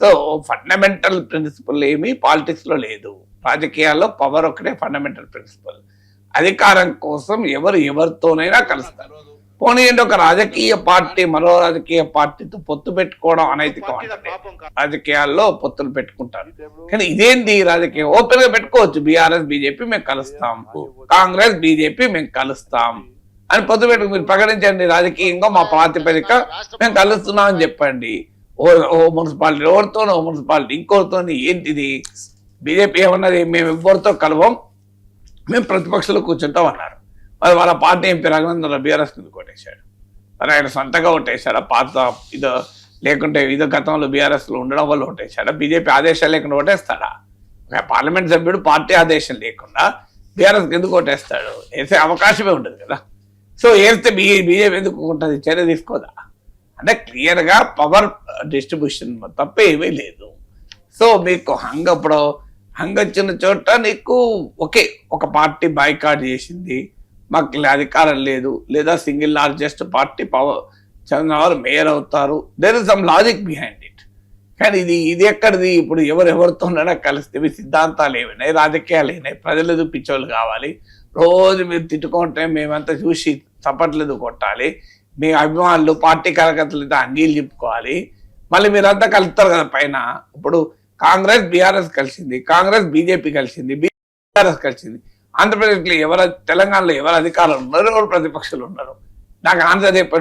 So fundamental principal ఏమి politics లో లేదు. రాజకీయాల్లో పవర్ ఒకటే ఫండమెంటల్ ప్రిన్సిపల్. అధికారం కోసం ఎవరు ఎవరితోనైనా కలుస్తారు. పోనీయండి, ఒక రాజకీయ పార్టీ మరో రాజకీయ పార్టీతో పొత్తు పెట్టుకోవడం అనైతికం అంటే రాజకీయాల్లో పొత్తులు పెట్టుకుంటారు. కానీ ఇదేంటి రాజకీయం? ఓపెన్ గా పెట్టుకోవచ్చు. బీఆర్ఎస్ బీజేపీ మేము కలుస్తాం, కాంగ్రెస్ బీజేపీ మేము కలుస్తాం అని పొత్తు పెట్టుకు మీరు ప్రకటించండి. రాజకీయంగా మా ప్రాతిపదిక మేము కలుస్తున్నాం అని చెప్పండి. ఓ మున్సిపాలిటీ ఎవరితోనో, ఓ మున్సిపాలిటీ ఇంకోరితో. ఏంటిది? బీజేపీ ఏమన్నది? మేము ఎవరితో కలవం, మేము ప్రతిపక్షంలో కూర్చుంటాం అన్నారు. మరి వాళ్ళ పార్టీ ఎంపీ రఘునందన్ బీఆర్ఎస్ కింద కొట్టేశాడు. మరి ఆయన సొంతగా ఓటేశాడా? పాత ఇదో లేకుంటే ఇదో గతంలో బీఆర్ఎస్ లో ఉండడం వల్ల ఓటేశాడా? బీజేపీ ఆదేశాలు లేకుండా ఓటేస్తాడా? పార్లమెంట్ సభ్యుడు పార్టీ ఆదేశం లేకుండా బీఆర్ఎస్ ఎందుకు ఓటేస్తాడు? వేసే అవకాశమే ఉండదు కదా. సో వేస్తే బీజేపీ ఎందుకు ఉంటుంది? చర్య తీసుకోదా? అంటే క్లియర్ గా పవర్ డిస్ట్రిబ్యూషన్ తప్ప ఏమీ లేదు. సో మీకు ఇప్పుడు వచ్చిన చోట నీకు ఒకే ఒక పార్టీ బాయ్కాట్ చేసింది, మాకు అధికారం లేదు, లేదా single largest party power Chandrababu mayor అవుతారు. There is some logic behind it. కానీ ఇది ఎక్కడిది? ఇప్పుడు ఎవరితోనైనా కలిస్తే సిద్ధాంతాలు ఏమైనాయి, రాజకీయాలు ఏమైనాయి, ప్రజలు పిచ్చోళ్ళు కావాలి. రోజు మీరు తిట్టుకుంటే మేమంతా చూసి చప్పట్లేదు కొట్టాలి, మీ అభిమానులు పార్టీ కార్యకర్తలు అంగీలు చెప్పుకోవాలి. మళ్ళీ మీరంతా కలుస్తారు కదా పైన. ఇప్పుడు కాంగ్రెస్ బీఆర్ఎస్ కలిసింది, కాంగ్రెస్ బీజేపీ కలిసింది, బీఆర్ఎస్ కలిసింది. ఆంధ్రప్రదేశ్లో తెలంగాణలో ఎవరు అధికారులు ఉన్నారు, ఎవరు ప్రతిపక్షాలు ఉన్నారు? నాకు ఆన్సర్ చెప్పండి.